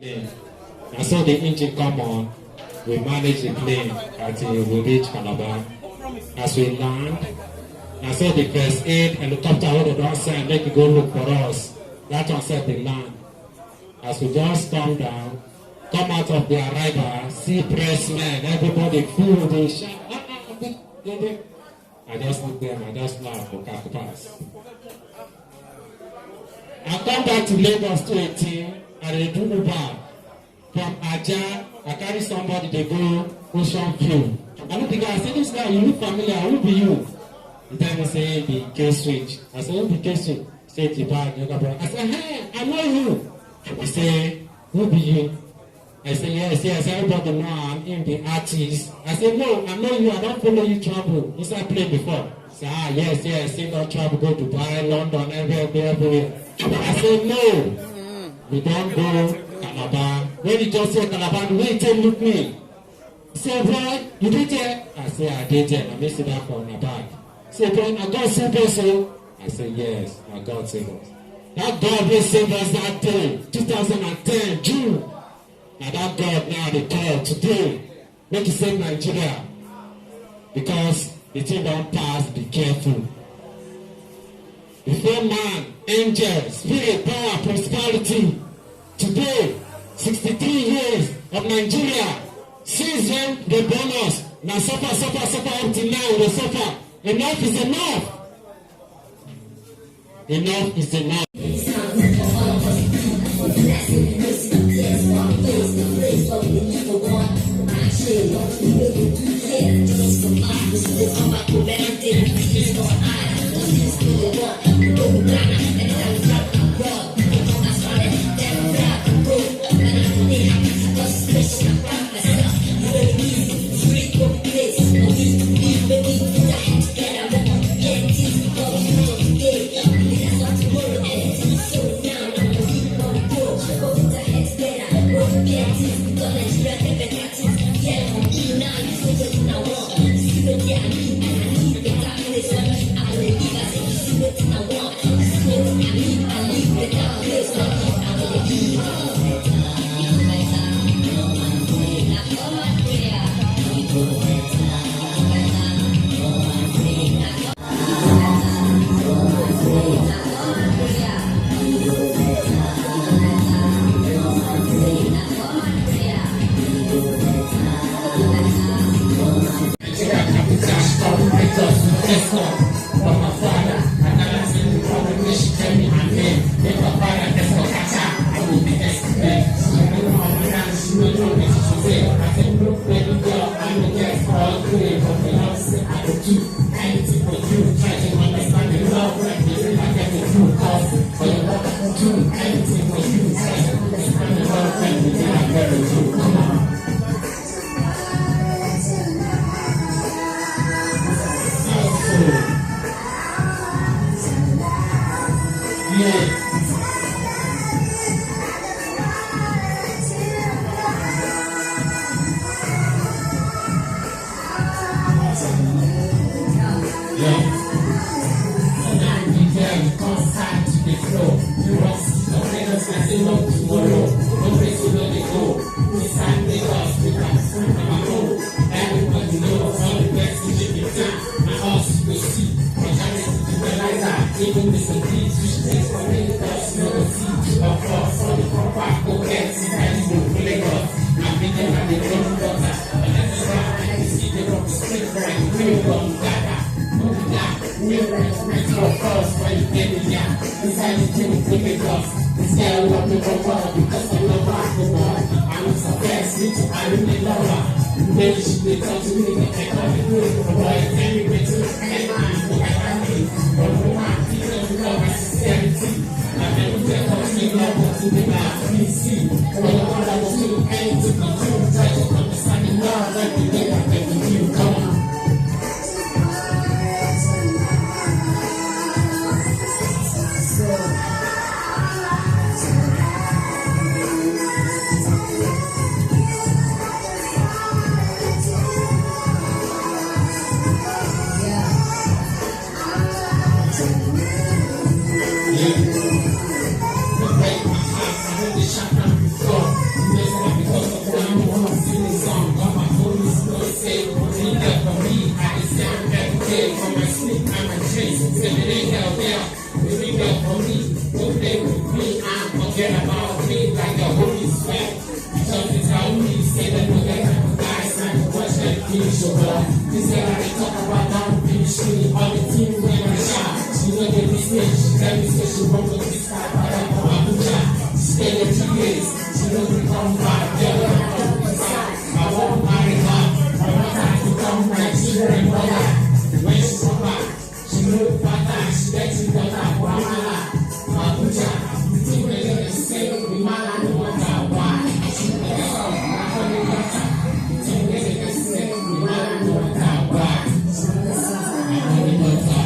I saw the engine come on. We managed the plane until we reached Calabar. As we land, I saw the first aid helicopter ordered us and make it go look for us. That one said the land. As we just come down, come out of the arrival, see pressmen, everybody full, they shout, I just look them, I just laugh for pass. I come back to Lagos 2018 and they do Uber. From Aja, I carry somebody, they go Ocean View. I look the guy, I say, this guy, you look familiar, who be you? The time he say, the K-Switch. I say, who be K-Switch? Say, the bag, I say, hey, I know you. He say, who be you? I say, yes, everybody know I'm in the artist. I say, no, I know you, I don't follow you travel. You said I played before. I say, yes, see no travel, go to Dubai, London, everywhere. I say, no, we don't go Calabar. When he just say Calabar, the way he tell look me. He say, boy, you did it? I say, I did it. I missed it back on my bag. Say, boy, I got saved us. I say, yes, I got saved us. That God will save us that day, 2010, June. Now that God now they call today, make it save Nigeria. Because the thing don't pass, be careful. Before man, angel, spirit, power, prosperity. Today, 63 years of Nigeria. Since then, they burn us. Now suffer up till now, they suffer. Enough is enough. Enough is enough. finish your blood. This girl I talk about now, finish me. All the teams when I shine. She know get this thing, she tell me say she won't go this guy, but I come Abuja. She stay there 2 years, she know we come back. Girl, I won't marry her. I want her to come my children brother. When she come back, she know the father, she gets it better for Amala. Abuja, the thing when they say, we man and the water, why? She know the song, I call it water. The thing when they say, we man and the water, why? She know the song, I call it water.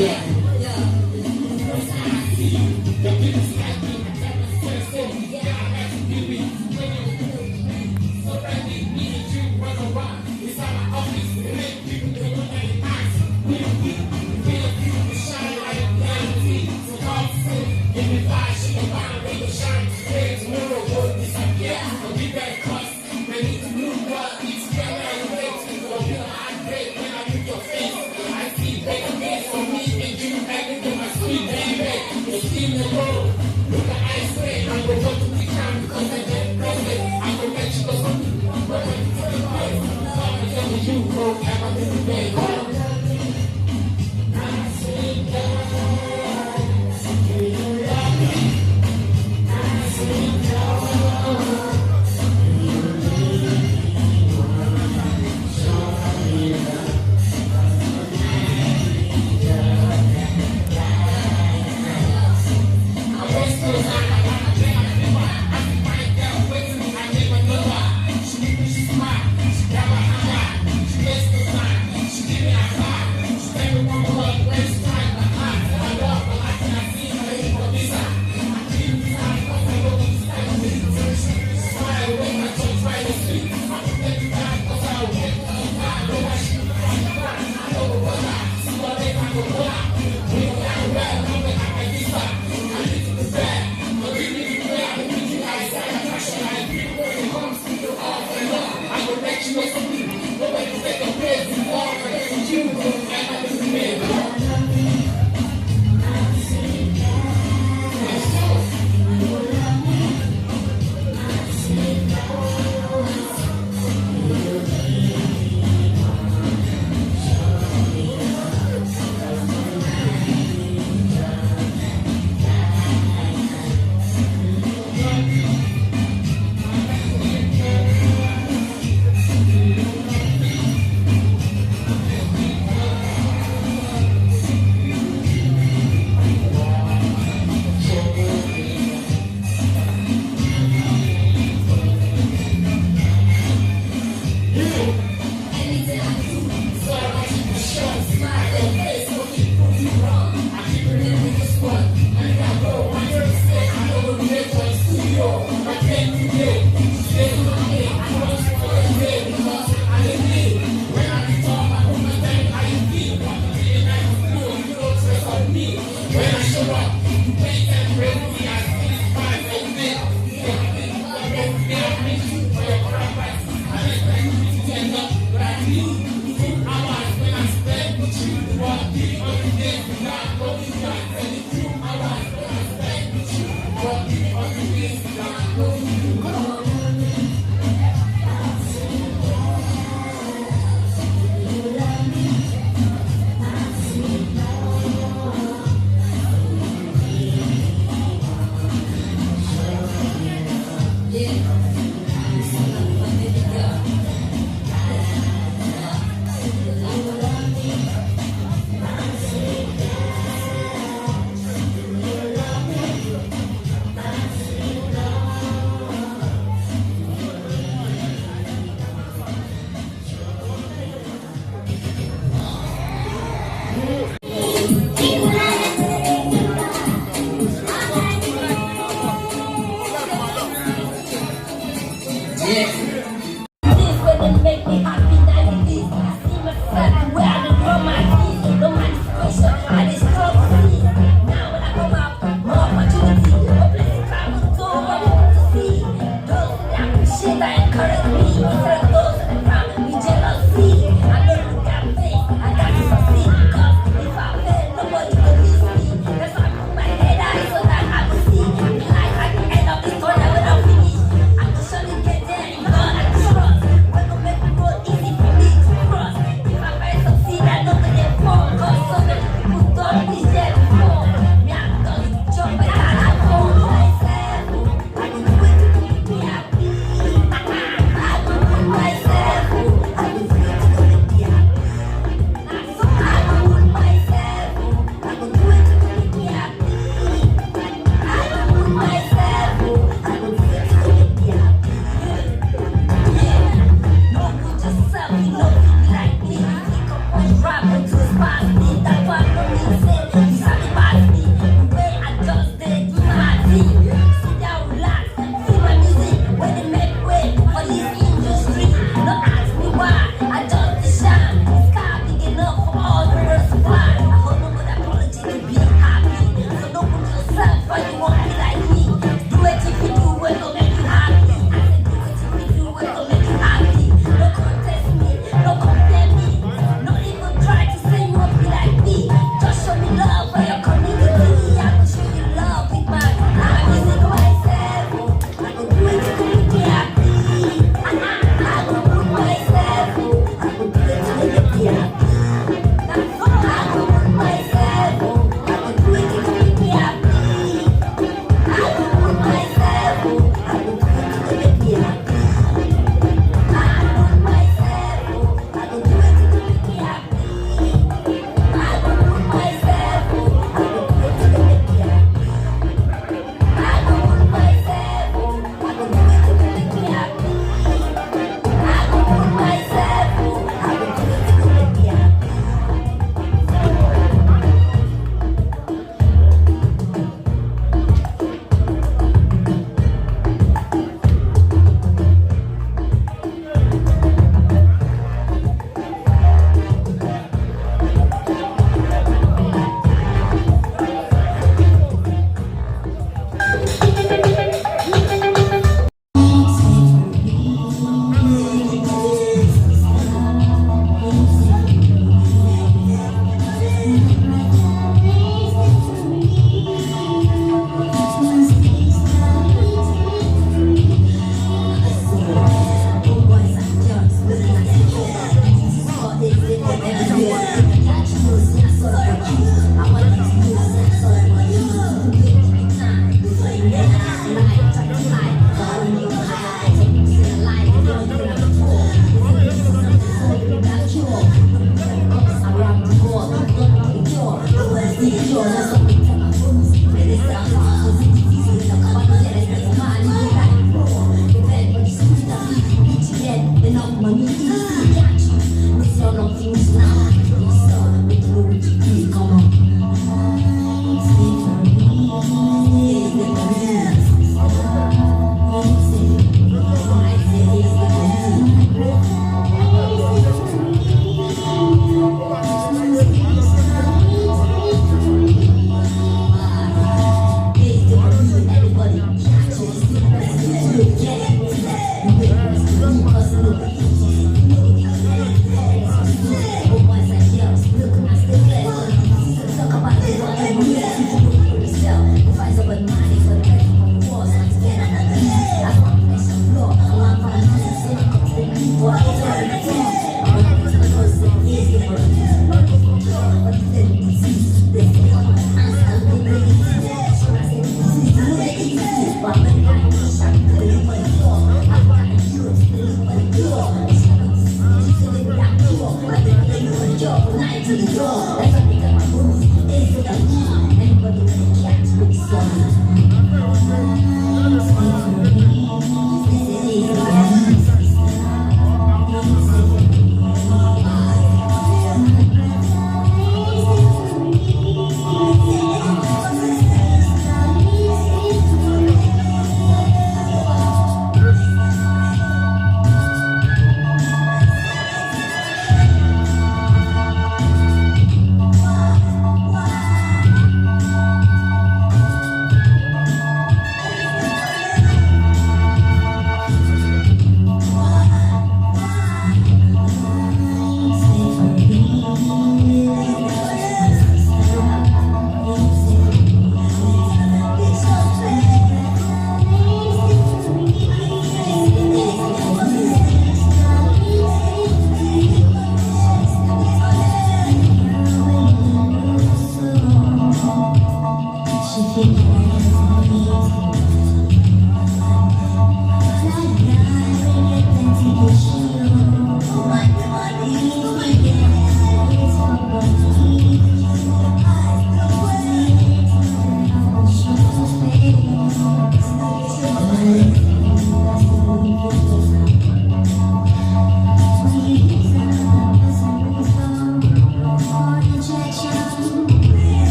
She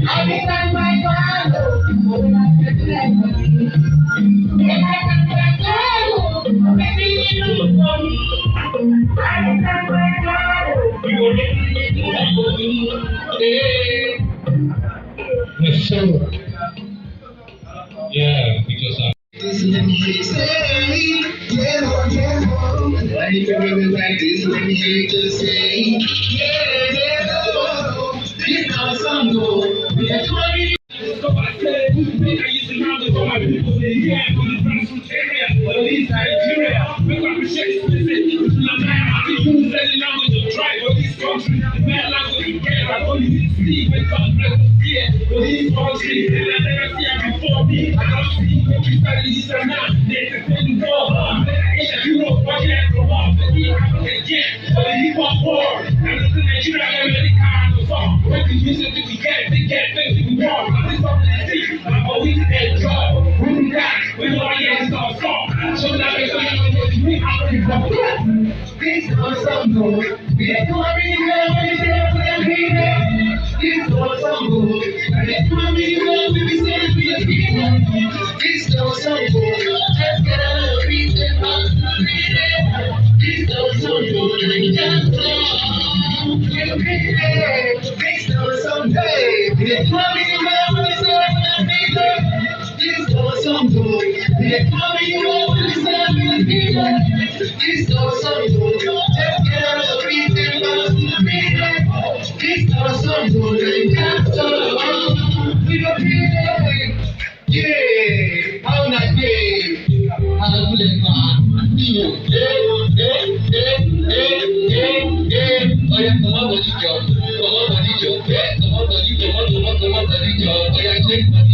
Anytime I go, yeah, because I'm. Let me hear you say, yeah, I need to remember like this. Let me hear you just say, yeah, this not a song, though. Yeah, so I said, I used to have this all my people say, yeah, from the grassroots area, or at least Nigeria. Make my shit explicit. I think you said the language of tribe, or this country, the bad language you get, I only need to see when God bless us here. But this country, and I never see it before me. I don't see what we study this and now. There's a thing going on. It's a Europe, watching it from off, and he happens again. But the hip hop war, and it's in Nigeria, and many kinds of song. When the music that we get, they get things we want. I'm always enjoy. When we got, when all the ends are strong. So that we can this is some good. We ain't gonna be there when we say we are here. This is some good. We ain't gonna be there when we say we are here. This is some good. Let's get a little piece of us. This is some good. Just this is some day. We ain't gonna be there when we say we are here. This is some good. We ain't gonna be there when we say we are here. This is some good. Let's get a little piece of us. This is some good. We are here. Yeah, how nice day. How good is that? Oh yeah, come on, Dodgy Joe. Come on, Dodgy Joe. Come on, Dodgy Joe. Come on, Dodgy Joe. Oh yeah,